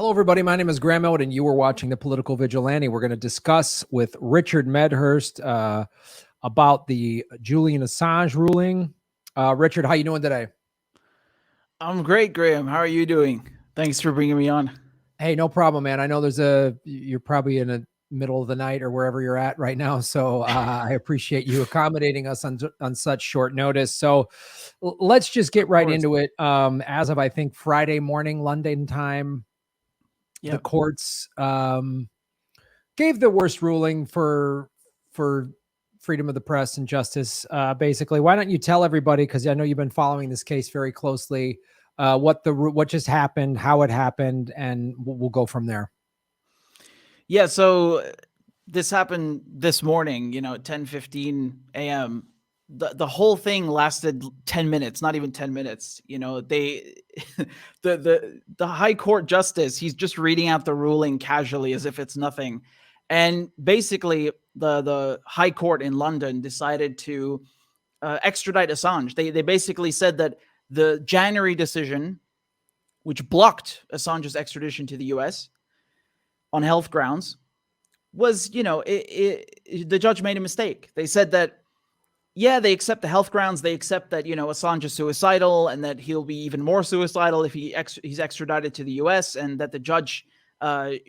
Hello, everybody. My name is Graham Elwood, and you are watching The Political Vigilante. We're going to discuss with Richard Medhurst about the Julian Assange ruling. Richard, how you doing today? I'm great, Graham. How are you doing? Thanks for bringing me on. Hey, no problem, man. I know you're probably in the middle of the night or wherever you're at right now, so I appreciate you accommodating us on such short notice. So let's just get right into it. As of, I think, Friday morning, London time, the courts gave the worst ruling for freedom of the press and justice. Basically, why don't you tell everybody, because I know you've been following this case very closely, what just happened, how it happened, and we'll go from there. Yeah, so this happened this morning, at 10:15 a.m. The whole thing lasted 10 minutes, not even 10 minutes. They the High Court justice, he's just reading out the ruling casually as if it's nothing. And basically the High Court in London decided to extradite Assange. They basically said that the January decision, which blocked Assange's extradition to the US on health grounds, was, the judge made a mistake. They said that, they accept the health grounds. They accept that, Assange is suicidal and that he'll be even more suicidal if he's extradited to the US, and that the judge,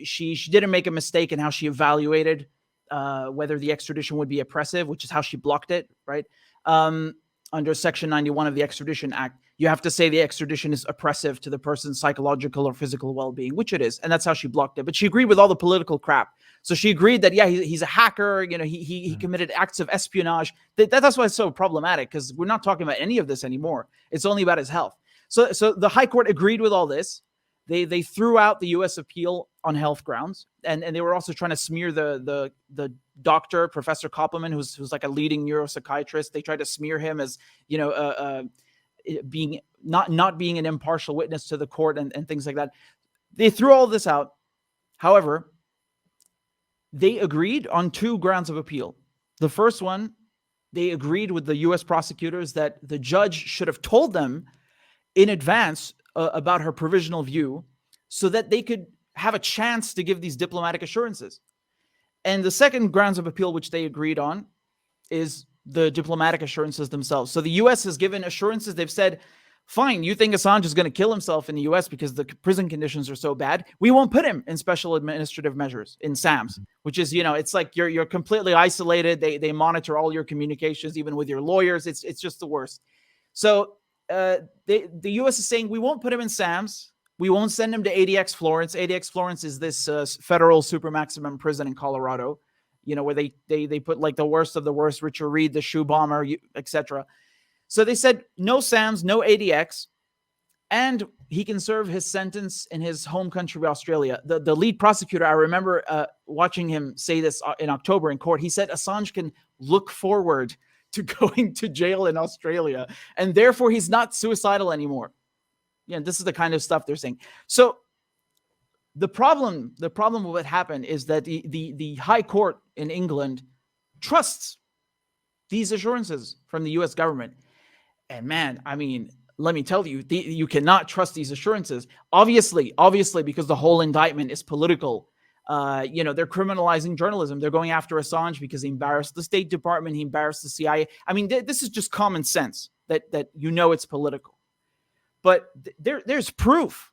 she didn't make a mistake in how she evaluated whether the extradition would be oppressive, which is how she blocked it, right? Under Section 91 of the Extradition Act, you have to say the extradition is oppressive to the person's psychological or physical well-being, which it is, and that's how she blocked it. But she agreed with all the political crap. So she agreed that, he's a hacker, he committed acts of espionage. That's why it's so problematic, because we're not talking about any of this anymore. It's only about his health. So the High Court agreed with all this. They threw out the U.S. appeal on health grounds, and they were also trying to smear the doctor, Professor Koppelman, who's like a leading neuropsychiatrist. They tried to smear him as, being not being an impartial witness to the court and things like that. They threw all this out. However, they agreed on two grounds of appeal. The first one, they agreed with the U.S. prosecutors that the judge should have told them in advance about her provisional view so that they could have a chance to give these diplomatic assurances. And the second grounds of appeal, which they agreed on, is the diplomatic assurances themselves. So the U.S. has given assurances. They've said, fine, you think Assange is going to kill himself in the U.S. because the prison conditions are so bad. We won't put him in special administrative measures, in SAMs, which is, it's like you're completely isolated. They monitor all your communications, even with your lawyers. It's just the worst. So the U.S. is saying, we won't put him in SAMs. We won't send him to ADX Florence. ADX Florence is this federal supermaximum prison in Colorado, where they put like the worst of the worst, Richard Reed, the shoe bomber, etc. So they said no SAMs, no ADX, and he can serve his sentence in his home country, Australia. The lead prosecutor, I remember watching him say this in October in court. He said Assange can look forward to going to jail in Australia, and therefore he's not suicidal anymore. This is the kind of stuff they're saying. So the problem with what happened is that the High Court in England trusts these assurances from the U.S. government. And man, I mean, let me tell you, you cannot trust these assurances. Obviously, because the whole indictment is political. They're criminalizing journalism. They're going after Assange because he embarrassed the State Department. He embarrassed the CIA. I mean, this is just common sense that it's political. But there's proof.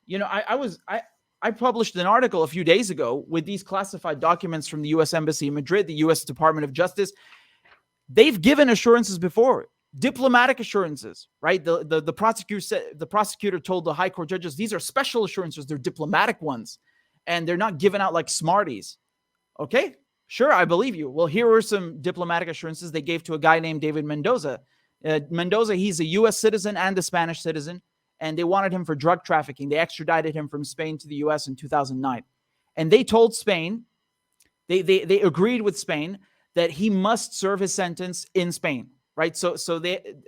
I published an article a few days ago with these classified documents from the U.S. Embassy in Madrid, the U.S. Department of Justice. They've given assurances before, diplomatic assurances, right? The prosecutor told the High Court judges, these are special assurances. They're diplomatic ones, and they're not given out like Smarties. Okay, sure, I believe you. Well, here were some diplomatic assurances they gave to a guy named David Mendoza. Mendoza, he's a U.S. citizen and a Spanish citizen. And they wanted him for drug trafficking. They extradited him from Spain to the U.S. in 2009. And they told Spain, they agreed with Spain that he must serve his sentence in Spain, right? So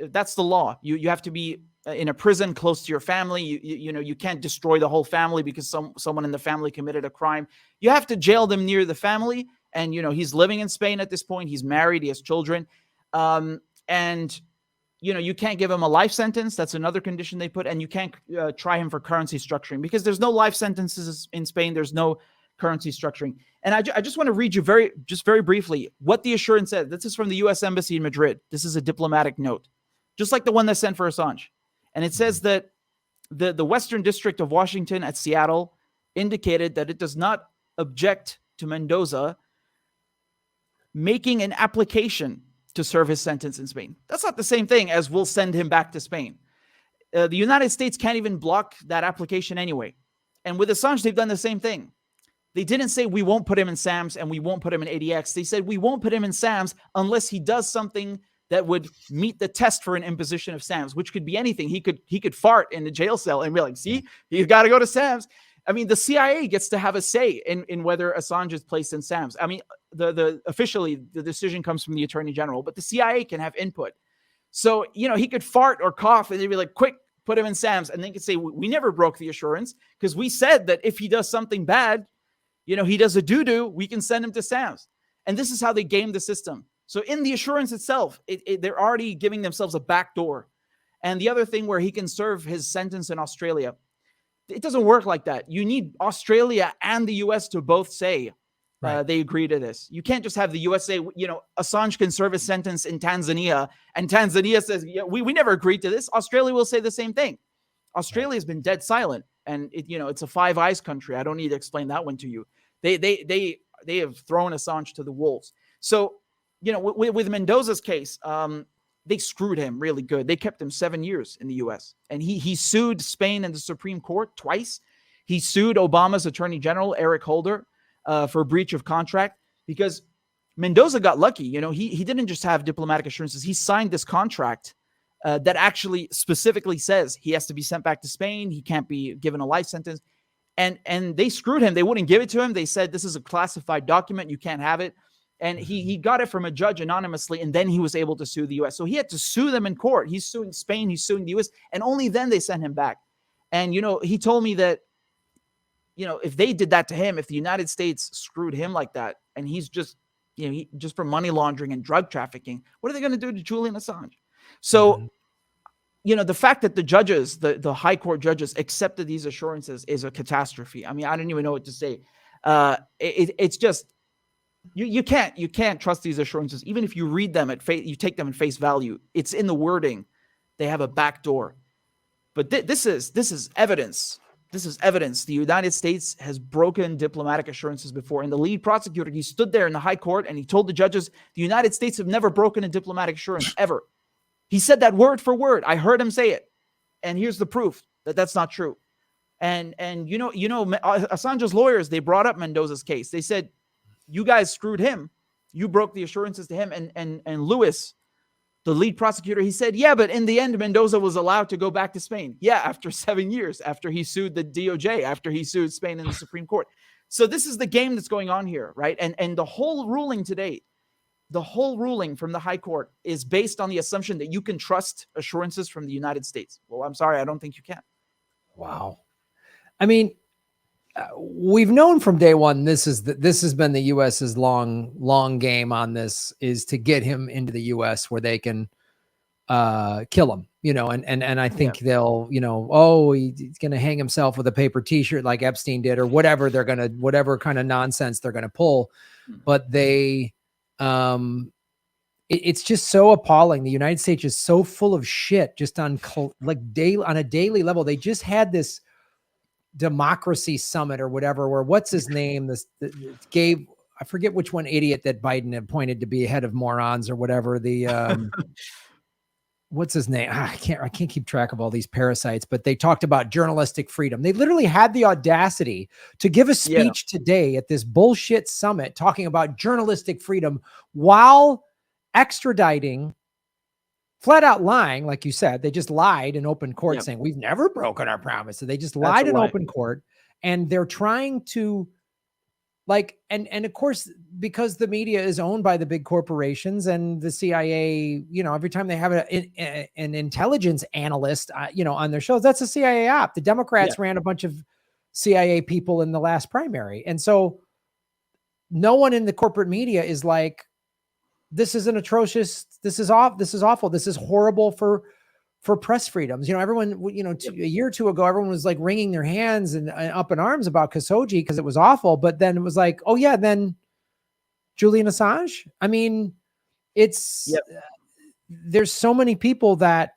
that's the law. You have to be in a prison close to your family. You can't destroy the whole family because someone in the family committed a crime. You have to jail them near the family. And, he's living in Spain at this point. He's married. He has children. And you can't give him a life sentence. That's another condition they put. And you can't try him for currency structuring, because there's no life sentences in Spain. There's no currency structuring. And I just want to read you very briefly what the assurance said. This is from the U.S. Embassy in Madrid. This is a diplomatic note, just like the one they sent for Assange. And it says that the Western District of Washington at Seattle indicated that it does not object to Mendoza making an application to serve his sentence in Spain. That's not the same thing as we'll send him back to Spain. The United States can't even block that application anyway. And with Assange, they've done the same thing. They didn't say we won't put him in SAMS and we won't put him in ADX. They said we won't put him in SAMS unless he does something that would meet the test for an imposition of SAMS, which could be anything. He could fart in the jail cell and be like, see, he's got to go to SAMS. I mean, the CIA gets to have a say in whether Assange is placed in SAMS. I mean, officially the decision comes from the Attorney General, but the CIA can have input. So, he could fart or cough and they'd be like, quick, put him in SAMS. And they could say, we never broke the assurance because we said that if he does something bad, he does a doo-doo, we can send him to SAMS. And this is how they game the system. So in the assurance itself, they're already giving themselves a back door. And the other thing where he can serve his sentence in Australia, it doesn't work like that. You need Australia and the US to both say they agree to this. You can't just have the US say, Assange can serve his sentence in Tanzania, and Tanzania says, we never agreed to this. Australia will say the same thing. Australia has been dead silent, and it's a Five Eyes country. I don't need to explain that one to you. They have thrown Assange to the wolves. So, with Mendoza's case, they screwed him really good. They kept him 7 years in the U.S. And he sued Spain in the Supreme Court twice. He sued Obama's Attorney General, Eric Holder, for breach of contract, because Mendoza got lucky. He didn't just have diplomatic assurances. He signed this contract that actually specifically says he has to be sent back to Spain. He can't be given a life sentence. And they screwed him. They wouldn't give it to him. They said, this is a classified document. You can't have it. And he got it from a judge anonymously, and then he was able to sue the U.S. So he had to sue them in court. He's suing Spain, he's suing the U.S., and only then they sent him back. And, he told me that, if they did that to him, if the United States screwed him like that, and he's just, just for money laundering and drug trafficking, what are they going to do to Julian Assange? So, the fact that the judges, the high court judges accepted these assurances is a catastrophe. I mean, I don't even know what to say. It's just, you can't trust these assurances. Even if you read them you take them at face value. It's in the wording. They have a back door. But this is evidence. This is evidence. The United States has broken diplomatic assurances before. And the lead prosecutor, he stood there in the high court and he told the judges, the United States have never broken a diplomatic assurance ever. He said that word for word. I heard him say it. And here's the proof that that's not true. And Assange's lawyers, they brought up Mendoza's case. They said, you guys screwed him. You broke the assurances to him. And Lewis, the lead prosecutor, he said, yeah, but in the end, Mendoza was allowed to go back to Spain. Yeah, after 7 years, after he sued the DOJ, after he sued Spain in the Supreme Court. So this is the game that's going on here, right? And the whole ruling today, the whole ruling from the High Court is based on the assumption that you can trust assurances from the United States. Well, I'm sorry, I don't think you can. Wow. I mean, we've known from day one, this has been the U.S.'s long game on this, is to get him into the U.S. where they can kill him, and I think they'll, he's going to hang himself with a paper t-shirt like Epstein did, or whatever whatever kind of nonsense they're going to pull. But it's just so appalling. The United States is so full of shit just on a daily level. They just had this democracy summit or whatever, where what's his name? I forget which one idiot that Biden appointed to be head of morons or whatever. What's his name? I can't keep track of all these parasites, but they talked about journalistic freedom. They literally had the audacity to give a speech today at this bullshit summit talking about journalistic freedom while extraditing, flat out lying, like you said. They just lied in open court saying, we've never broken our promise. So they just lied in open court, and they're trying to and of course, because the media is owned by the big corporations and the CIA, every time they have an intelligence analyst, on their shows, that's a CIA op. The Democrats ran a bunch of CIA people in the last primary. And so no one in the corporate media is like, this is an atrocious, this is awful. This is horrible for press freedoms. You know, everyone, you know, a year or two ago, everyone was like wringing their hands and up in arms about Khashoggi because it was awful. But then it was like, oh yeah, then Julian Assange. I mean, it's, there's so many people that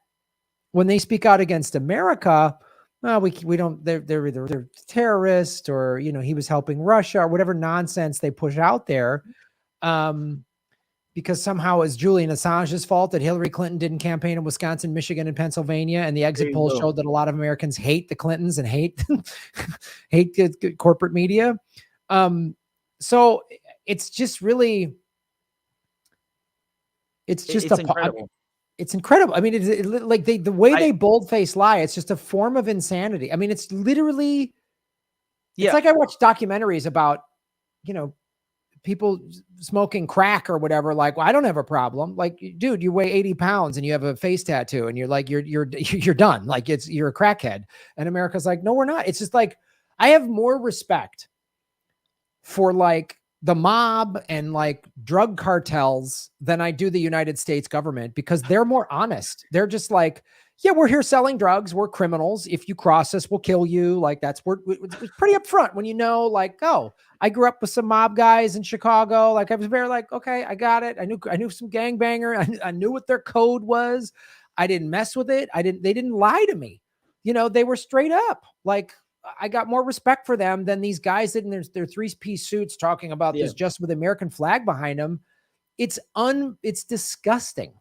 when they speak out against America, we don't, they're either they're terrorists or, you know, he was helping Russia or whatever nonsense they push out there. Because somehow it's Julian Assange's fault that Hillary Clinton didn't campaign in Wisconsin, Michigan, and Pennsylvania. And the exit polls showed that a lot of Americans hate the Clintons and hate the corporate media. So it's just really, it's incredible. It's incredible. I mean, like the way they boldface lie, it's just a form of insanity. I mean, it's literally, it's like I watch documentaries about, you know, people smoking crack or whatever. Like, well, I don't have a problem. Like, dude, you weigh 80 pounds and you have a face tattoo and you're like, you're done. Like you're a crackhead. And America's like, no, we're not. It's just like, I have more respect for like the mob and like drug cartels than I do the United States government, because they're more honest. They're just like, yeah, we're here selling drugs. We're criminals. If you cross us, we'll kill you. Like it's pretty upfront when you know, like, oh, I grew up with some mob guys in Chicago. Like I was very like, okay, I got it. I knew some gangbanger. I knew what their code was. I didn't mess with it. They didn't lie to me. You know, they were straight up. Like I got more respect for them than these guys in their 3-piece suits talking about this just with the American flag behind them. It's disgusting.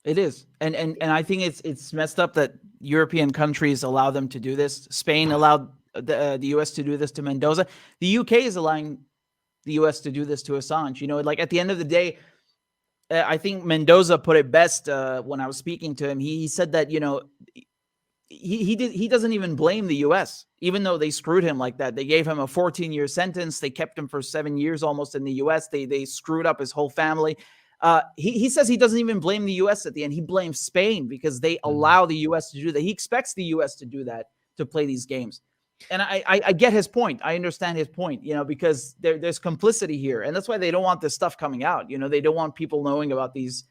It is. And I think it's messed up that European countries allow them to do this. Spain allowed the US to do this to Mendoza. The UK is allowing the US to do this to Assange. You know, like at the end of the day, I think Mendoza put it best when I was speaking to him. He said that, you know, he doesn't even blame the US, even though they screwed him like that. They gave him a 14-year sentence. They kept him for 7 years almost in the US. They screwed up his whole family. He says he doesn't even blame the US at the end. He blames Spain because they allow the US to do that. He expects the US to do that, to play these games. And I get his point. I understand his point, you know, because there's complicity here. And that's why they don't want this stuff coming out. You know, they don't want people knowing about these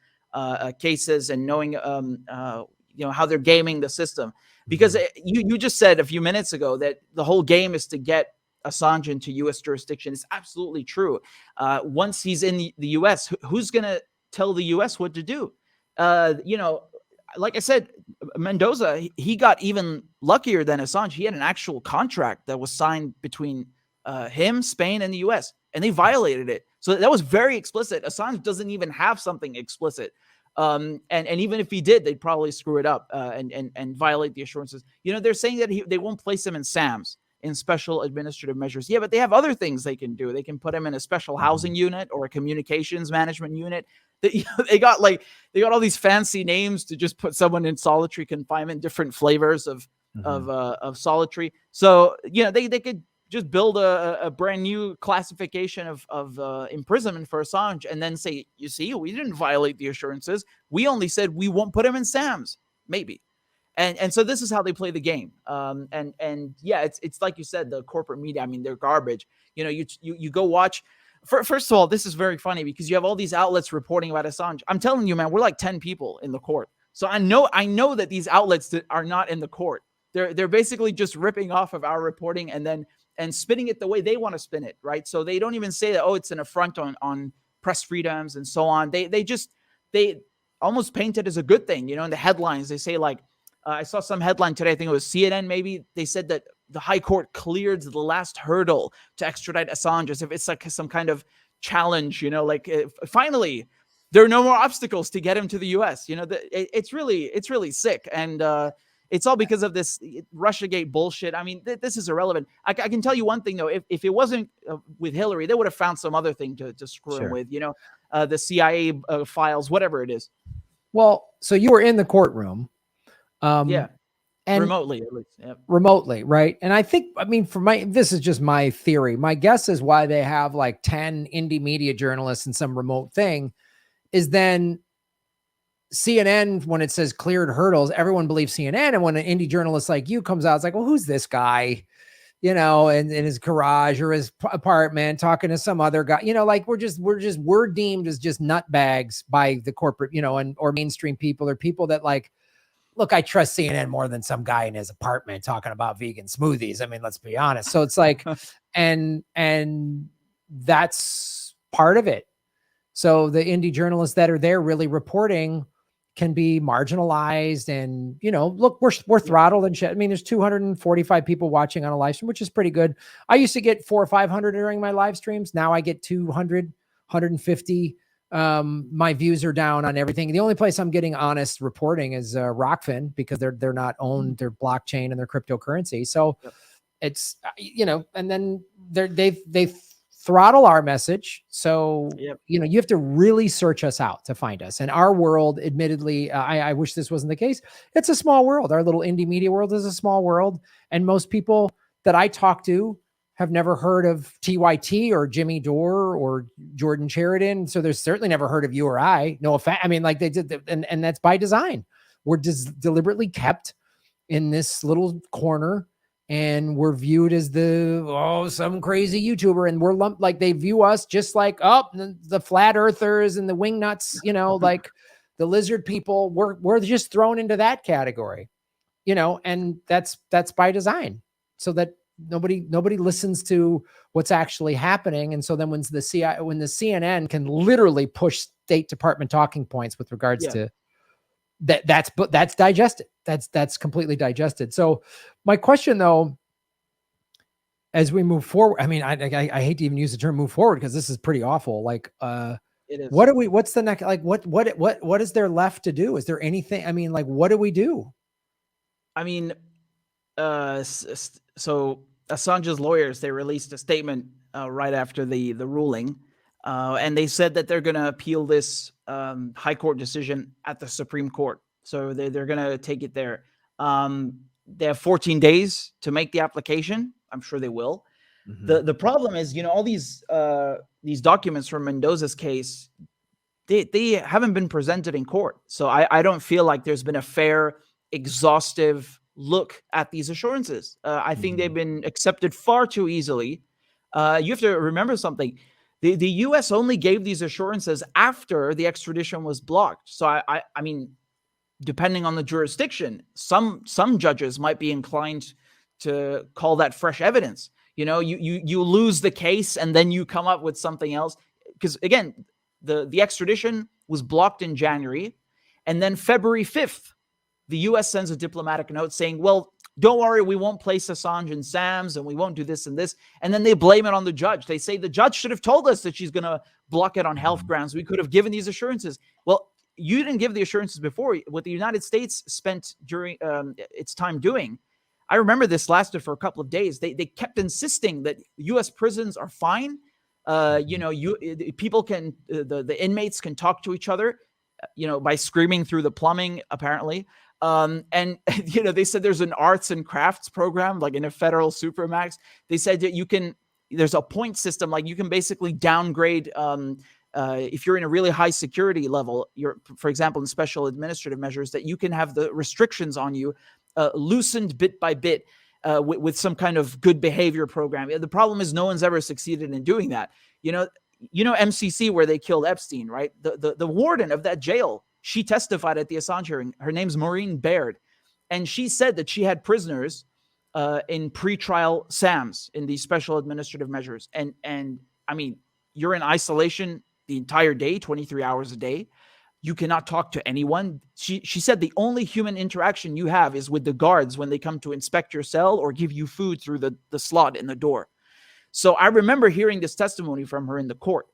cases and knowing, you know, how they're gaming the system. Because you just said a few minutes ago that the whole game is to get Assange into U.S. jurisdiction. It's absolutely true. Once he's in the U.S., who's going to tell the U.S. what to do? You know, like I said, Mendoza, he got even luckier than Assange. He had an actual contract that was signed between him, Spain, and the U.S., and they violated it. So that was very explicit. Assange doesn't even have something explicit. And even if he did, they'd probably screw it up and violate the assurances. You know, they're saying that they won't place him in SAMs, in special administrative measures. Yeah, but they have other things they can do. They can put him in a special housing unit or a communications management unit. They got all these fancy names to just put someone in solitary confinement, different flavors of solitary. So, you know, they could just build a brand new classification of imprisonment for Assange and then say, you see, we didn't violate the assurances. We only said we won't put him in SAMs, maybe. And so this is how they play the game. And yeah, it's like you said, the corporate media, I mean, they're garbage. You know, you go watch. First of all, this is very funny because you have all these outlets reporting about Assange. I'm telling you, man, we're like 10 people in the court. So I know that these outlets that are not in the court, they're basically just ripping off of our reporting and spinning it the way they want to spin it, right? So they don't even say that, oh, it's an affront on press freedoms and so on. They almost paint it as a good thing. You know, in the headlines, they say like, I saw some headline today, I think it was CNN maybe, they said that the High Court cleared the last hurdle to extradite Assange, as if it's like some kind of challenge, you know, like finally there are no more obstacles to get him to the US. You know, it's really sick. And it's all because of this Russiagate bullshit. I mean, this is irrelevant. I can tell you one thing, though. If it wasn't with Hillary, they would have found some other thing to screw him with, you know, the CIA files, whatever it is. Well, so you were in the courtroom. And remotely, at least. Yep. Remotely, right? And I think, I mean, this is just my theory. My guess is why they have like 10 indie media journalists in some remote thing is then CNN, when it says cleared hurdles, everyone believes CNN. And when an indie journalist like you comes out, it's like, well, who's this guy? you know, in his garage or his apartment, talking to some other guy, you know, like we're deemed as just nutbags by the corporate, you know, and or mainstream people, or people that like, look, I trust CNN more than some guy in his apartment talking about vegan smoothies. I mean, let's be honest. So it's like, and that's part of it. So the indie journalists that are there really reporting can be marginalized, and, you know, look, we're throttled and shit. I mean, there's 245 people watching on a live stream, which is pretty good. I used to get 400 or 500 during my live streams. Now I get 200, 150. My views are down on everything. The only place I'm getting honest reporting is Rockfin, because they're not owned, their blockchain and their cryptocurrency. So it's, you know, and then they've throttle our message. So, you know, you have to really search us out to find us. And our world, admittedly, I wish this wasn't the case. It's a small world. Our little indie media world is a small world. And most people that I talk to have never heard of TYT or Jimmy Dore or Jordan Sheridan. So there's certainly never heard of you or I. No offense. I mean, like they did, and that's by design. We're just deliberately kept in this little corner, and we're viewed as some crazy YouTuber, and we're lumped, like they view us just like, the flat earthers and the wing nuts, you know, like the lizard people. We're just thrown into that category, you know, and that's by design, so that nobody listens to what's actually happening. And so then when the CNN can literally push State Department talking points with regards to that's digested. That's completely digested. So my question, though, as we move forward, I mean, I hate to even use the term move forward, because this is pretty awful. Like, it is. What's the next, like, what is there left to do? Is there anything? I mean, like, what do we do? I mean, so Assange's lawyers, they released a statement right after the ruling, and they said that they're going to appeal this high court decision at the Supreme Court. So they're going to take it there. They have 14 days to make the application. I'm sure they will. Mm-hmm. The problem is, you know, all these documents from Mendoza's case, they haven't been presented in court. So I don't feel like there's been a fair, exhaustive look at these assurances. I think they've been accepted far too easily. You have to remember something. The U.S. only gave these assurances after the extradition was blocked. So I mean, depending on the jurisdiction, some judges might be inclined to call that fresh evidence. You know, you lose the case and then you come up with something else. Because again, the extradition was blocked in January, and then February 5th, the U.S. sends a diplomatic note saying, well, don't worry, we won't place Assange in SAMS, and we won't do this and this. And then they blame it on the judge. They say the judge should have told us that she's going to block it on health grounds. We could have given these assurances. Well, you didn't give the assurances before. What the United States spent during its time doing, I remember this lasted for a couple of days. They kept insisting that U.S. prisons are fine. You know, people can, the inmates can talk to each other, you know, by screaming through the plumbing, apparently. And, you know, they said there's an arts and crafts program, like in a federal supermax. They said that there's a point system, like you can basically downgrade, if you're in a really high security level, for example, in special administrative measures, that you can have the restrictions on you loosened bit by bit with some kind of good behavior program. The problem is no one's ever succeeded in doing that. You know, MCC, where they killed Epstein, right? The warden of that jail, she testified at the Assange hearing. Her name's Maureen Baird. And she said that she had prisoners in pretrial SAMs, in these special administrative measures. And I mean, you're in isolation the entire day, 23 hours a day. You cannot talk to anyone. She said the only human interaction you have is with the guards when they come to inspect your cell or give you food through the slot in the door. So I remember hearing this testimony from her in the court.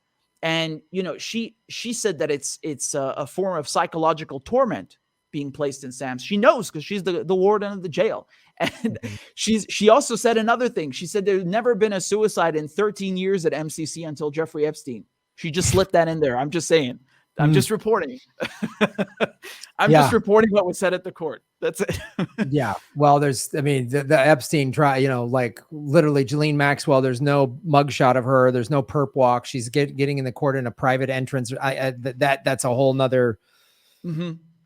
And, you know, she said that it's a form of psychological torment being placed in SAMS. She knows, because she's the warden of the jail. And she also said another thing. She said there's never been a suicide in 13 years at MCC until Jeffrey Epstein. She just slipped that in there. I'm just saying. I'm just reporting. I'm just reporting what was said at the court. That's it. Yeah. Well, the Epstein trial, you know, like literally Ghislaine Maxwell, there's no mugshot of her. There's no perp walk. She's getting in the court in a private entrance. That's a whole nother,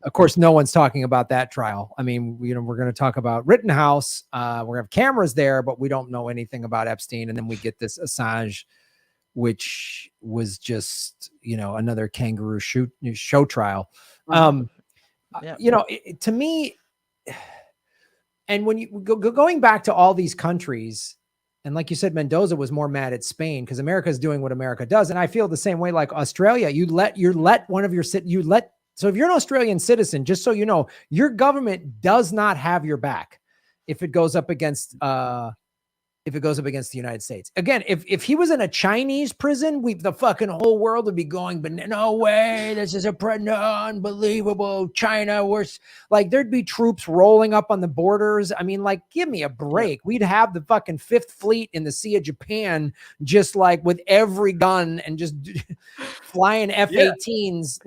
Of course, no one's talking about that trial. I mean, we're going to talk about Rittenhouse. We're going to have cameras there, but we don't know anything about Epstein. And then we get this Assange, which was just, another kangaroo show trial. Yeah. To me, and when you going back to all these countries, and like you said, Mendoza was more mad at Spain because America is doing what America does. And I feel the same way, like Australia, so if you're an Australian citizen, just so you know, your government does not have your back if it goes up against the United States. Again, if he was in a Chinese prison, the fucking whole world would be going, but no way, this is unbelievable. China, there'd be troops rolling up on the borders. I mean, give me a break. Yeah. We'd have the fucking Fifth Fleet in the Sea of Japan, just with every gun and just flying F-18s,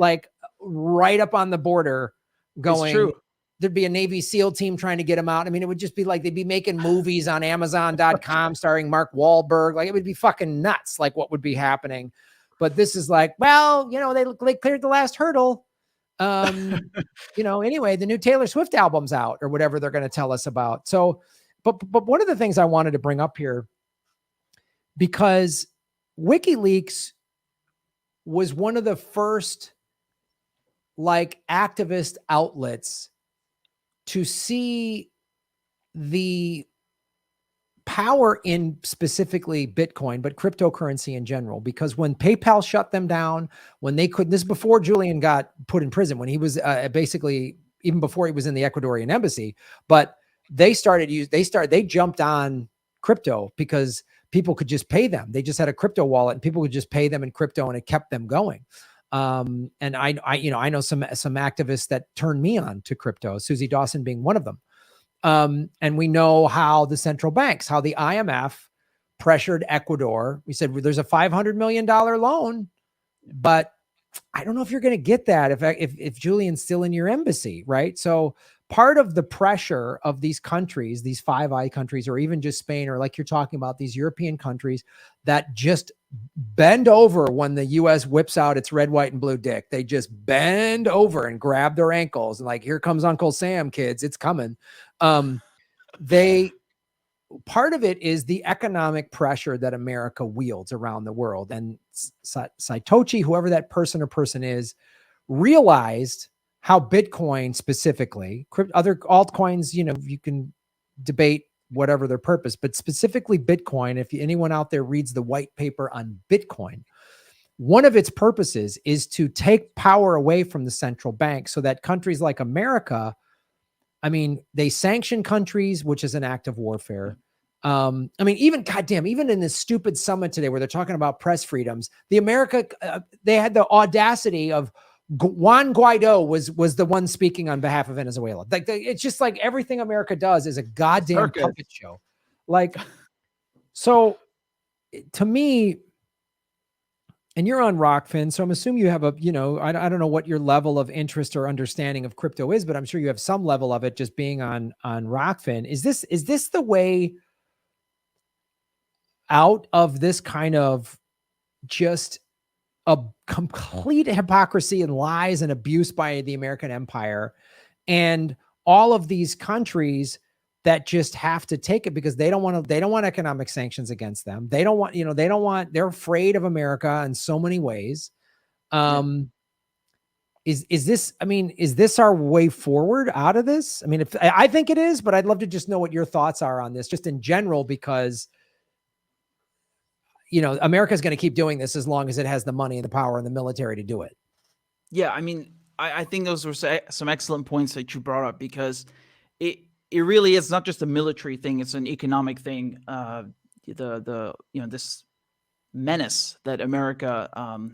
right up on the border going. It's true. There'd be a Navy SEAL team trying to get him out. I mean, it would just be they'd be making movies on Amazon.com starring Mark Wahlberg. It would be fucking nuts, what would be happening. But this is they cleared the last hurdle. Anyway, the new Taylor Swift album's out or whatever they're going to tell us about. So, but one of the things I wanted to bring up here, because WikiLeaks was one of the first activist outlets to see the power in specifically Bitcoin, but cryptocurrency in general, because when PayPal shut them down, when they couldn't, this is before Julian got put in prison, when he was basically, even before he was in the Ecuadorian embassy, but they jumped on crypto because people could just pay them. They just had a crypto wallet and people could just pay them in crypto and it kept them going. And I know some activists that turned me on to crypto, Susie Dawson being one of them. And we know how the central banks, how the IMF pressured Ecuador. We said, there's a $500 million loan, but I don't know if you're going to get that if Julian's still in your embassy, right? So part of the pressure of these countries, these Five Eye countries, or even just Spain, or like you're talking about, these European countries that just bend over when the U.S. whips out its red, white, and blue dick. They just bend over and grab their ankles and here comes Uncle Sam, kids, it's coming. Part of it is the economic pressure that America wields around the world. And Satoshi, whoever that person is, realized how Bitcoin specifically, other altcoins, you can debate whatever their purpose, but specifically Bitcoin, if anyone out there reads the white paper on Bitcoin, one of its purposes is to take power away from the central bank so that countries like America, they sanction countries, which is an act of warfare. Even in this stupid summit today where they're talking about press freedoms, they had the audacity of Juan Guaido was the one speaking on behalf of Venezuela. It's just everything America does is a goddamn puppet show. So to me, and you're on Rockfin, so I'm assuming you have I don't know what your level of interest or understanding of crypto is, but I'm sure you have some level of it just being on Rockfin. Is this the way out of this kind of just a complete hypocrisy and lies and abuse by the American empire and all of these countries that just have to take it because they don't want economic sanctions against them. They're afraid of America in so many ways. Is this our way forward out of this? I think it is, but I'd love to just know what your thoughts are on this, just in general, because America's going to keep doing this as long as it has the money and the power and the military to do it. Yeah, I think those were some excellent points that you brought up, because it really is not just a military thing; it's an economic thing. This menace that America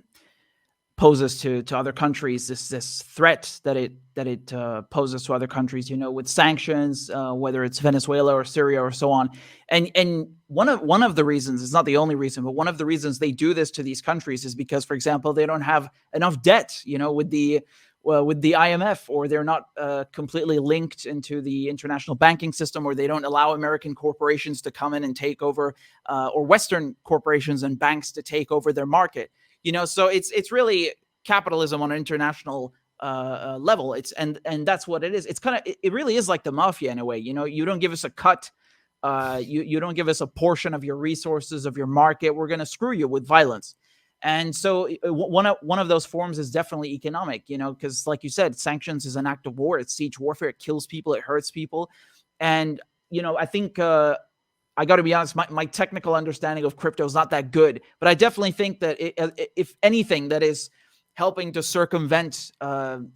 poses to other countries, this threat that it poses to other countries, with sanctions, whether it's Venezuela or Syria or so on. And one of the reasons, it's not the only reason, but one of the reasons they do this to these countries is because, for example, they don't have enough debt, with the IMF, or they're not completely linked into the international banking system, or they don't allow American corporations to come in and take over, or Western corporations and banks to take over their market. So it's really capitalism on an international level. And that's what it is. It's kind of, it really is like the mafia in a way. You don't give us a cut. You don't give us a portion of your resources, of your market. We're going to screw you with violence. And so one of those forms is definitely economic, because like you said, sanctions is an act of war. It's siege warfare. It kills people. It hurts people. And, I think I got to be honest, my technical understanding of crypto is not that good, but I definitely think that if anything that is helping to circumvent, the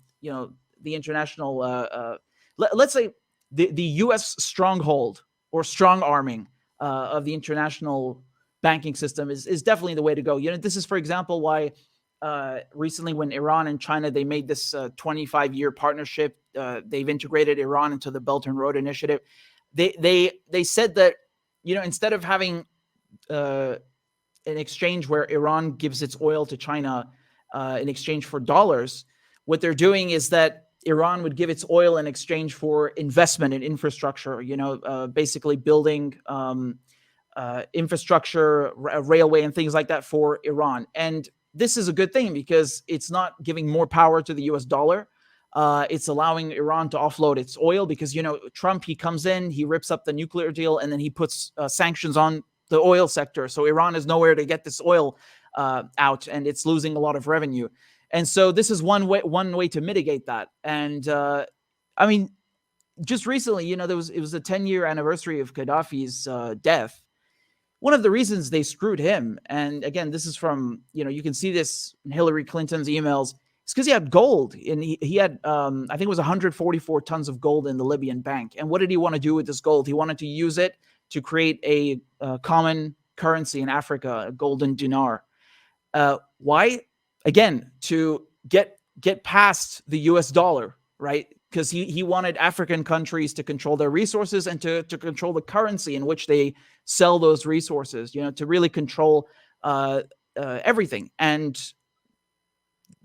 international, let's say the U.S. stronghold or strong arming of the international banking system is definitely the way to go. This is, for example, why recently when Iran and China, they made this 25-year partnership, they've integrated Iran into the Belt and Road Initiative. They said that, instead of having an exchange where Iran gives its oil to China in exchange for dollars, what they're doing is that Iran would give its oil in exchange for investment in infrastructure, basically building infrastructure, railway and things like that for Iran. And this is a good thing because it's not giving more power to the US dollar. It's allowing Iran to offload its oil because, Trump, he comes in, he rips up the nuclear deal, and then he puts sanctions on the oil sector. So Iran has nowhere to get this oil out, and it's losing a lot of revenue. And so this is one way to mitigate that. And I mean, just recently, it was a 10-year anniversary of Gaddafi's death. One of the reasons they screwed him, and again, this is from, you can see this in Hillary Clinton's emails, it's because he had gold. And he had, I think it was 144 tons of gold in the Libyan bank. And what did he want to do with this gold? He wanted to use it to create a common currency in Africa, a golden dinar. Why? Again, to get past the US dollar, right? Because he wanted African countries to control their resources and to control the currency in which they sell those resources, to really control everything. And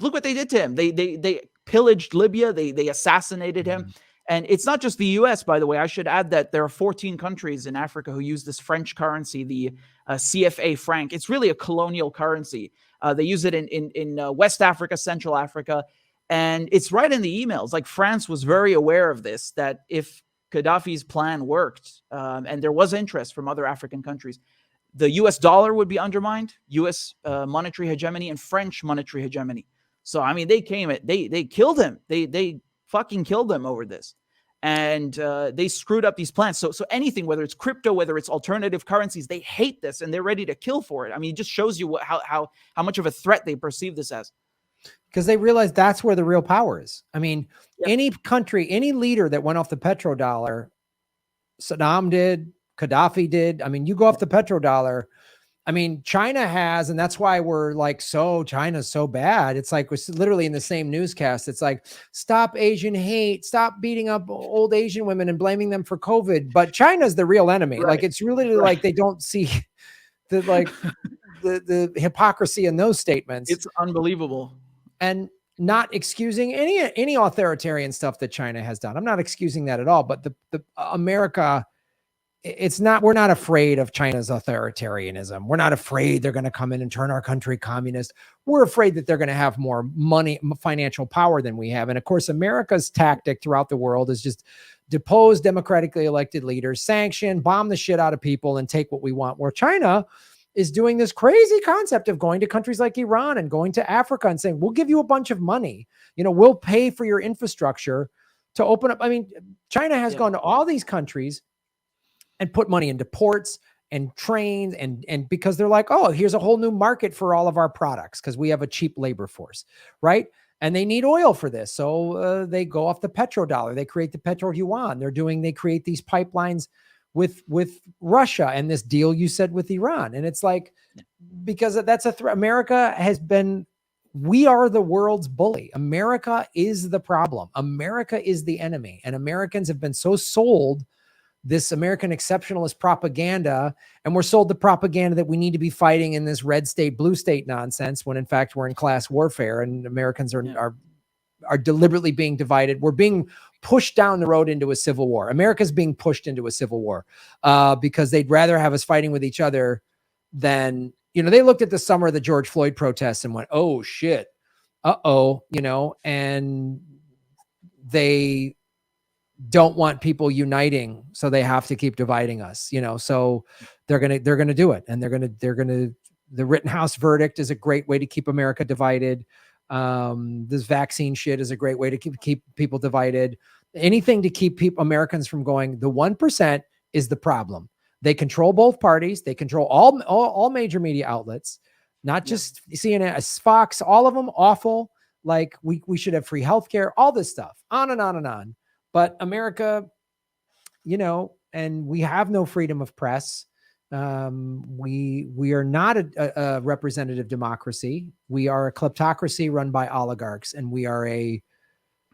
look what they did to him. They pillaged Libya. They assassinated him. And it's not just the US, by the way. I should add that there are 14 countries in Africa who use this French currency, the CFA franc. It's really a colonial currency. They use it in West Africa, Central Africa. And it's right in the emails. Like, France was very aware of this, that if Gaddafi's plan worked, and there was interest from other African countries, the US dollar would be undermined, US monetary hegemony, and French monetary hegemony. So, I mean, they killed him. They fucking killed him over this. And they screwed up these plans. So anything, whether it's crypto, whether it's alternative currencies, they hate this and they're ready to kill for it. I mean, it just shows you how much of a threat they perceive this as. Because they realize that's where the real power is. I mean, any country, any leader that went off the petrodollar, Saddam did, Gaddafi did. I mean, you go off the petrodollar. I mean, China has, and that's why we're like, China's so bad. It's like, we're literally in the same newscast. It's like, stop Asian hate, stop beating up old Asian women and blaming them for COVID. But China's the real enemy. Right. Like, it's really like they don't see the hypocrisy in those statements. It's unbelievable. And not excusing any authoritarian stuff that China has done. I'm not excusing that at all. But the America, we're not afraid of China's authoritarianism. We're not afraid they're going to come in and turn our country communist. We're afraid that they're going to have more money, financial power than we have. And of course, America's tactic throughout the world is just depose democratically elected leaders, sanction, bomb the shit out of people, and take what we want. Where China is doing this crazy concept of going to countries like Iran and going to Africa and saying, we'll give you a bunch of money. We'll pay for your infrastructure to open up. I mean, China has gone to all these countries and put money into ports and trains and because they're like, oh, here's a whole new market for all of our products because we have a cheap labor force, right? And they need oil for this. So they go off the petrodollar. They create the petro yuan. They create these pipelines with Russia and this deal you said with Iran. And it's like, because that's a threat. America we are the world's bully. America is the problem. America is the enemy. And Americans have been so sold this American exceptionalist propaganda, and we're sold the propaganda that we need to be fighting in this red state, blue state nonsense, when in fact we're in class warfare and Americans are deliberately being divided. We're being pushed down the road into a civil war. America's being pushed into a civil war because they'd rather have us fighting with each other than, they looked at the summer of the George Floyd protests and went, oh shit, and they don't want people uniting, so they have to keep dividing us, so they're going to do it. And the Rittenhouse verdict is a great way to keep America divided. This vaccine shit is a great way to keep people divided. Anything to keep Americans from going, the 1% is the problem. They control both parties. They control all major media outlets, not just CNN, Fox, all of them awful. Like we should have free healthcare, all this stuff, on and on and on. But America, and we have no freedom of press. We are not a representative democracy. We are a kleptocracy run by oligarchs, and we are a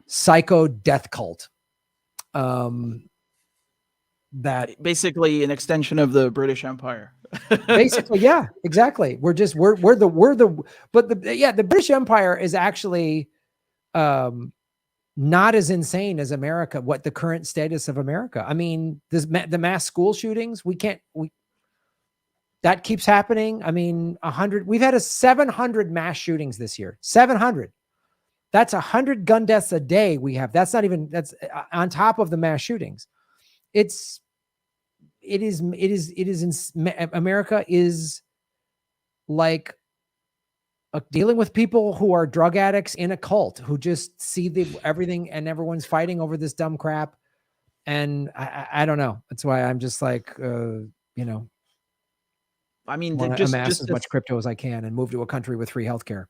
psycho death cult. That basically an extension of the British Empire. Basically, yeah, exactly. We're the British Empire is actually not as insane as America. What the current status of America? I mean, the mass school shootings. That keeps happening. I mean, 100. We've had 700 mass shootings this year. 700. That's 100 gun deaths a day. That's on top of the mass shootings. America is like dealing with people who are drug addicts in a cult, who just see everything, and everyone's fighting over this dumb crap. And I don't know. That's why I'm just like, I mean, just amass as much crypto as I can and move to a country with free healthcare.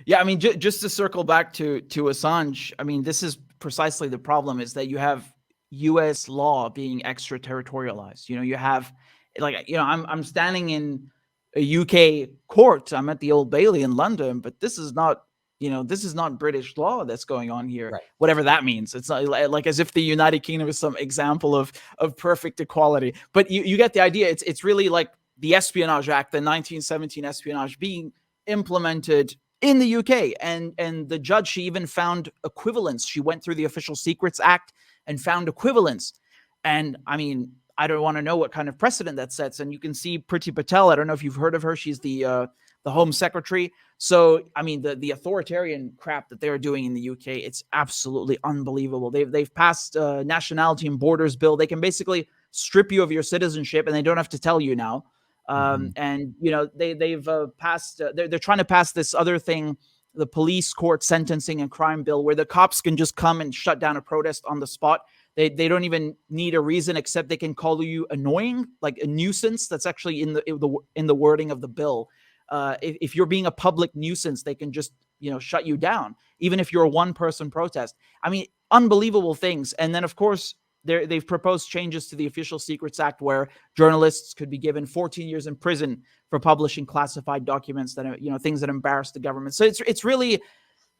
Yeah, I mean, just to circle back to Assange, I mean, this is precisely the problem, is that you have U.S. law being extraterritorialized. You have, I'm standing in a UK court. I'm at the Old Bailey in London, but this is not British law that's going on here. Right. Whatever that means. It's not like as if the United Kingdom is some example of perfect equality. But you get the idea. It's really like the Espionage Act, the 1917 espionage, being implemented in the UK, and the judge, she even found equivalence. She went through the Official Secrets Act and found equivalence. And I mean, I don't want to know what kind of precedent that sets. And you can see Priti Patel. I don't know if you've heard of her. She's the Home Secretary. So I mean, the authoritarian crap that they're doing in the UK, it's absolutely unbelievable. They've passed a Nationality and Borders Bill. They can basically strip you of your citizenship, and they don't have to tell you now. And they've passed. They're trying to pass this other thing, the Police Court Sentencing and Crime Bill, where the cops can just come and shut down a protest on the spot. They don't even need a reason, except they can call you annoying, like a nuisance. That's actually in the wording of the bill. If you're being a public nuisance, they can just shut you down, even if you're a one-person protest. I mean, unbelievable things. And then, of course, they've proposed changes to the Official Secrets Act, where journalists could be given 14 years in prison for publishing classified documents that are, things that embarrass the government. So it's really,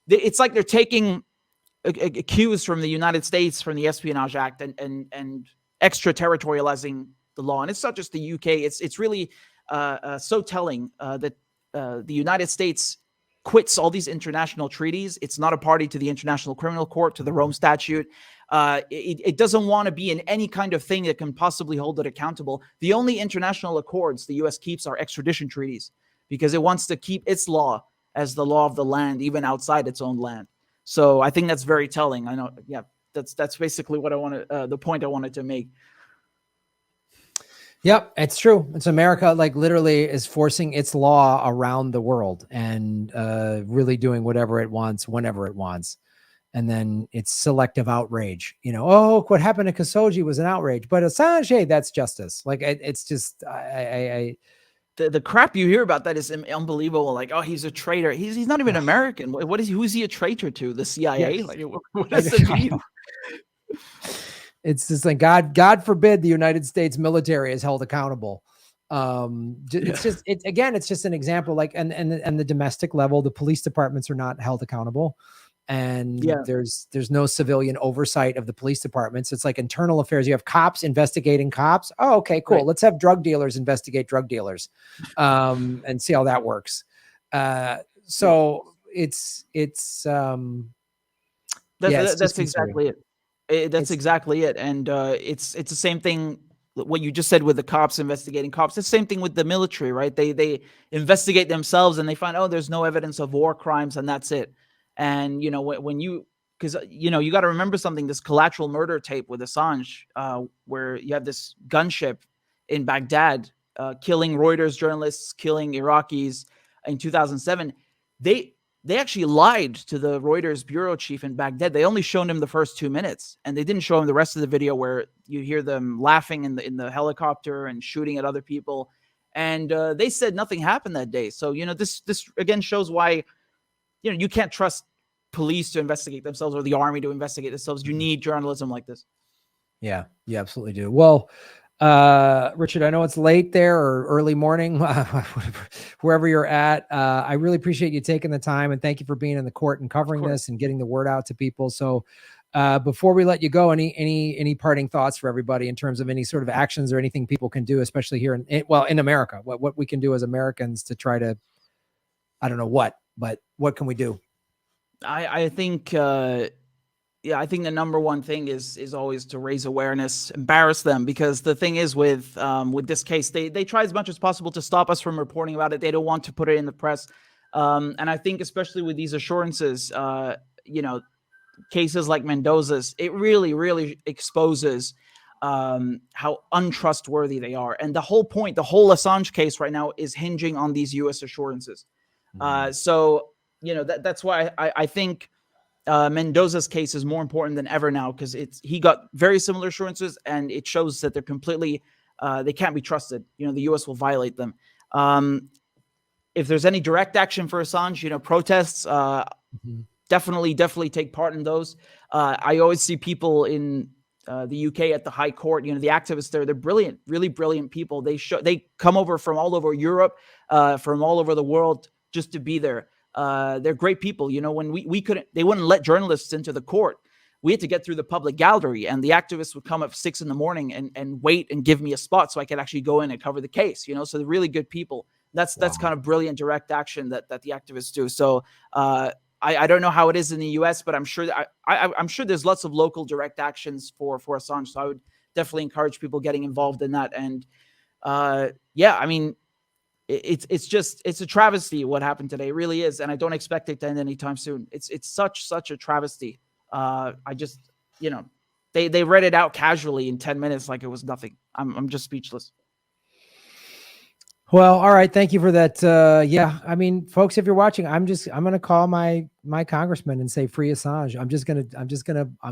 it's like they're taking cues from the United States, from the Espionage Act, and extraterritorializing the law. And it's not just the UK. It's really so telling that the United States quits all these international treaties. It's not a party to the International Criminal Court, to the Rome Statute. It doesn't want to be in any kind of thing that can possibly hold it accountable. The only international accords the U.S. keeps are extradition treaties, because it wants to keep its law as the law of the land, even outside its own land. So I think that's very telling. I know, yeah, that's basically what I wanted, the point I wanted to make. Yep, it's true. It's America, like, literally is forcing its law around the world, and really doing whatever it wants, whenever it wants. And then it's selective outrage. Oh, what happened to Khashoggi was an outrage, but Assange, hey, that's justice. Like, it's just, the crap you hear about that is unbelievable. Like, oh, he's a traitor. He's not even American. Who's he a traitor to? The CIA? Yes. Like, what does it mean? It's just like, God forbid the United States military is held accountable. It's just, it's just an example. Like, and the domestic level, the police departments are not held accountable. And there's no civilian oversight of the police departments. It's like internal affairs. You have cops investigating cops. Oh, okay, cool. Right. Let's have drug dealers investigate drug dealers, and see how that works. So that's exactly it. That's exactly it. And it's the same thing what you just said with the cops investigating cops. The same thing with the military, right? They investigate themselves and they find, oh, there's no evidence of war crimes, and that's it. And when you, because you got to remember something. This collateral murder tape with Assange, where you have this gunship in Baghdad, killing Reuters journalists, killing Iraqis in 2007. They actually lied to the Reuters bureau chief in Baghdad. They only showed him the first 2 minutes, and they didn't show him the rest of the video where you hear them laughing in the helicopter and shooting at other people. And they said nothing happened that day. So this again shows why you can't trust police to investigate themselves or the army to investigate themselves. You need journalism like this. Yeah, you absolutely do. Well, Richard, I know it's late there or early morning, wherever you're at. I really appreciate you taking the time, and thank you for being in the court and covering this and getting the word out to people. So before we let you go, any parting thoughts for everybody in terms of any sort of actions or anything people can do, especially here in America, what we can do as Americans to try to, I don't know what, but what can we do? I think, I think the number one thing is always to raise awareness, embarrass them, because the thing is with this case, they try as much as possible to stop us from reporting about it. They don't want to put it in the press. And I think especially with these assurances, cases like Mendoza's, it really, really exposes how untrustworthy they are. And the whole Assange case right now is hinging on these U.S. assurances. So, that's why I think Mendoza's case is more important than ever now, because he got very similar assurances, and it shows that they're completely they can't be trusted. The U.S. will violate them. If there's any direct action for Assange, protests, definitely take part in those. I always see people in the UK at the High Court. The activists there, they're brilliant, really brilliant people. They come over from all over Europe, from all over the world just to be there. They're great people. When we couldn't, they wouldn't let journalists into the court. We had to get through the public gallery, and the activists would come up 6 a.m. and wait and give me a spot so I could actually go in and cover the case. So they're really good people. That's kind of brilliant direct action that the activists do. So I don't know how it is in the U.S., but I'm sure I'm sure there's lots of local direct actions for Assange. So I would definitely encourage people getting involved in that. And it's a travesty what happened today. It really is, and I don't expect it to end anytime soon. It's such a travesty. They read it out casually in 10 minutes like it was nothing. I'm just speechless. Well, all right. Thank you for that. Folks, if you're watching, I'm going to call my congressman and say free Assange. I'm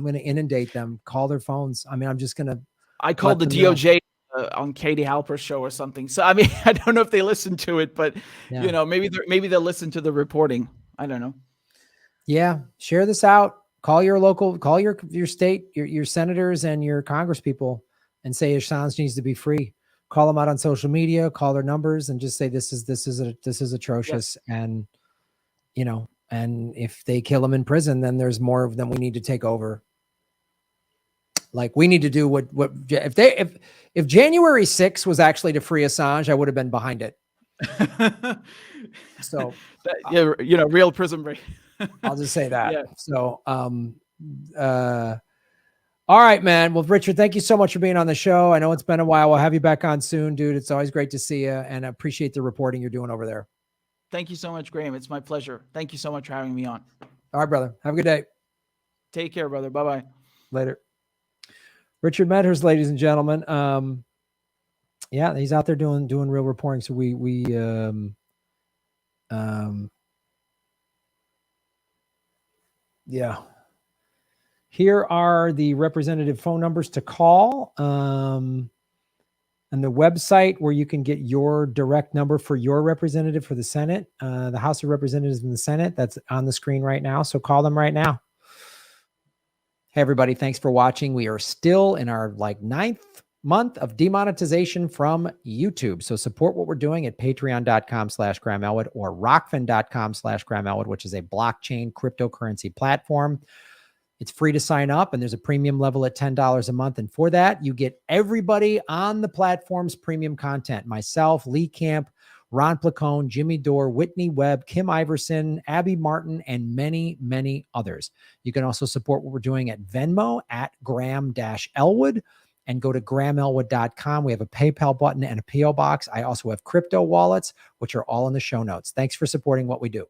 going to inundate them, call their phones. I called the DOJ on Katie Halper's show or something. So, I don't know if they listen to it, but maybe they'll listen to the reporting. I don't know. Yeah. Share this out. Call your local, call your state, your senators and your congresspeople and say Assange needs to be free. Call them out on social media, call their numbers, and just say this is atrocious. Yes. And if they kill him in prison, then there's more of them we need to take over. Like we need to do what if January 6th was actually to free Assange, I would have been behind it. So real prison break. I'll just say that. Yeah. So all right, man. Well, Richard, thank you so much for being on the show. I know it's been a while. We'll have you back on soon, dude. It's always great to see you, and I appreciate the reporting you're doing over there. Thank you so much, Graham. It's my pleasure. Thank you so much for having me on. All right, brother. Have a good day. Take care, brother. Bye-bye. Later. Richard Medhurst, ladies and gentlemen. He's out there doing real reporting. So here are the representative phone numbers to call, and the website where you can get your direct number for your representative for the Senate, the House of Representatives and the Senate. That's on the screen right now. So call them right now. Hey, everybody. Thanks for watching. We are still in our 9th month of demonetization from YouTube. So support what we're doing at patreon.com/Graham Elwood or rockfin.com/Graham Elwood, which is a blockchain cryptocurrency platform. It's free to sign up, and there's a premium level at $10 a month. And for that, you get everybody on the platform's premium content. Myself, Lee Camp, Ron Placone, Jimmy Dore, Whitney Webb, Kim Iverson, Abby Martin, and many, many others. You can also support what we're doing at Venmo at Graham-Elwood. and go to grahamelwood.com. We have a PayPal button and a PO box. I also have crypto wallets, which are all in the show notes. Thanks for supporting what we do.